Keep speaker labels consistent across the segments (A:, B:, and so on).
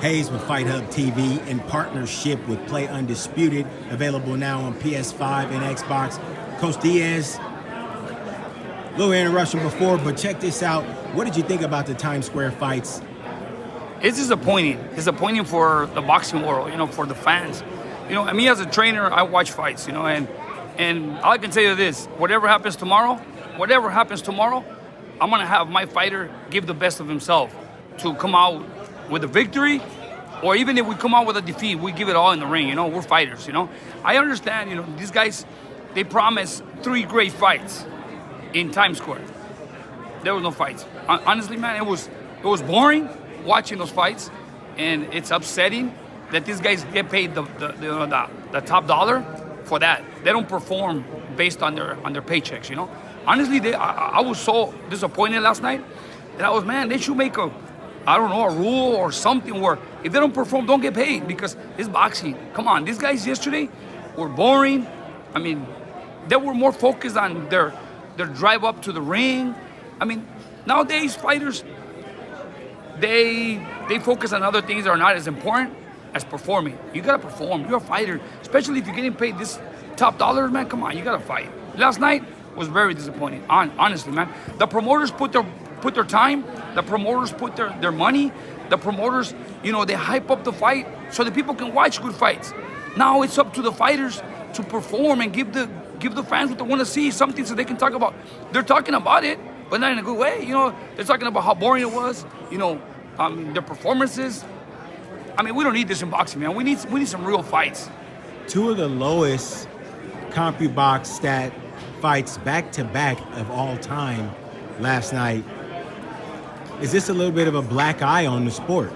A: Hayes with Fight Hub TV in partnership with Play Undisputed, available now on PS5 and Xbox. Coach Diaz, a little interruption before, but check this out. What did you think about the Times Square fights?
B: It's disappointing for the boxing world, for the fans. And me as a trainer, I watch fights, and all I can tell you this, whatever happens tomorrow, I'm gonna have my fighter give the best of himself to come out with a victory, or even if we come out with a defeat, we give it all in the ring. We're fighters. I understand. These guys, they promised 3 great fights in Times Square. There was no fights. Honestly, man, it was boring watching those fights, and it's upsetting that these guys get paid the top dollar for that. They don't perform based on their paychecks. Honestly, I was so disappointed last night that they should make a rule or something where if they don't perform, don't get paid, because it's boxing. Come on, these guys yesterday were boring. They were more focused on their drive up to the ring. Nowadays fighters, they focus on other things that are not as important as performing. You gotta perform. You're a fighter, especially if you're getting paid this top dollar, man. Come on, you gotta fight. Last night was very disappointing. Honestly, man. The promoters put their time. The promoters put their money. The promoters, they hype up the fight so that people can watch good fights. Now it's up to the fighters to perform and give the fans what they want to see, something so they can talk about. They're talking about it, but not in a good way. They're talking about how boring it was. Their performances. We don't need this in boxing, man. We need some real fights.
A: 2 of the lowest CompuBox stat fights back-to-back of all time last night. Is this a little bit of a black eye on the sport?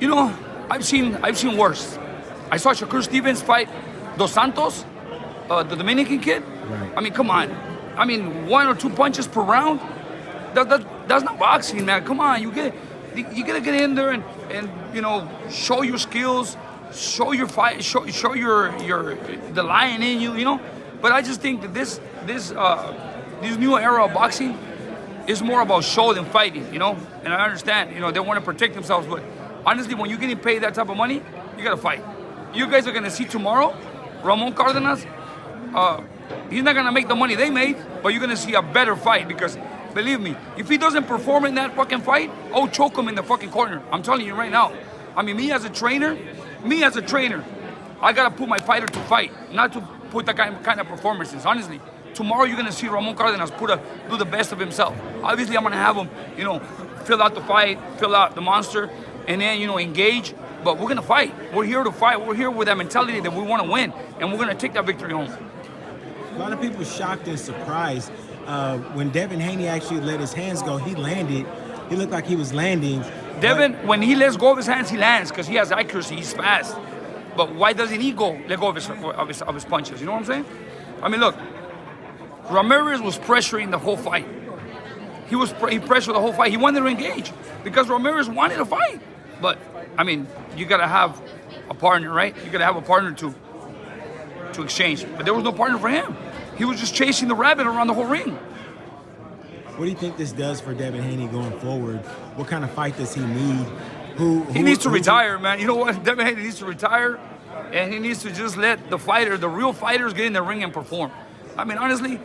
B: I've seen worse. I saw Shakur Stevens fight Dos Santos, the Dominican kid.
A: Right.
B: Come on. 1 or 2 punches per round. That's not boxing, man. Come on, you gotta get in there and show your skills, show your fight, show the lion in you. But I just think that this new era of boxing is more about show than fighting, And I understand, they want to protect themselves, but honestly, when you're getting paid that type of money, you gotta fight. You guys are gonna see tomorrow, Ramon Cardenas. He's not gonna make the money they made, but you're gonna see a better fight, because believe me, if he doesn't perform in that fucking fight, I'll choke him in the fucking corner. I'm telling you right now. Me as a trainer, I gotta put my fighter to fight, not to put that kind of performances. Honestly, tomorrow you're gonna see Ramon Cardenas do the best of himself. Obviously, I'm gonna have him, fill out the fight, fill out the monster, and then engage. But we're gonna fight. We're here to fight. We're here with that mentality that we want to win, and we're gonna take that victory home.
A: A lot of people shocked and surprised when Devin Haney actually let his hands go. He landed. He looked like he was landing.
B: Devin, when he lets go of his hands, he lands because he has accuracy. He's fast. But why doesn't he let go of his punches? You know what I'm saying? Look, Ramirez was pressuring the whole fight. He pressured the whole fight. He wanted to engage because Ramirez wanted to fight. But you gotta have a partner, right? You gotta have a partner to exchange. But there was no partner for him. He was just chasing the rabbit around the whole ring.
A: What do you think this does for Devin Haney going forward? What kind of fight does he need?
B: He needs to retire, man. You know what? Devin Haney needs to retire, and he needs to just let the real fighters, get in the ring and perform. Honestly,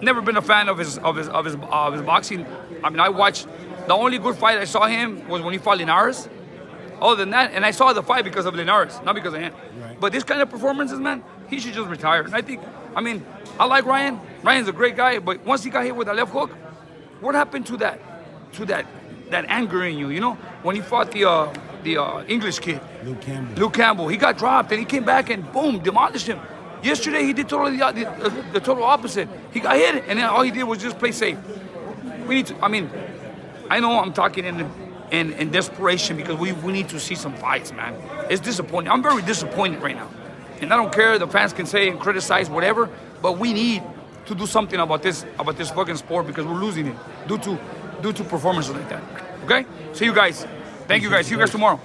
B: never been a fan of his boxing. I watched. The only good fight I saw him was when he fought Linares. Other than that, and I saw the fight because of Linares, not because of him.
A: Right.
B: But this kind of performances, man, he should just retire. And I think, I like Ryan. Ryan's a great guy, but once he got hit with that left hook, what happened to that anger in you? When he fought the English kid, Luke Campbell, he got dropped and he came back and boom, demolished him. Yesterday he did totally the total opposite. He got hit and then all he did was just play safe. We need to. I know I'm talking in desperation because we need to see some fights, man. It's disappointing. I'm very disappointed right now. And I don't care, the fans can say and criticize whatever, but we need to do something about this fucking sport because we're losing it due to performances like that. Okay? See you guys. Thank you guys. See you guys tomorrow.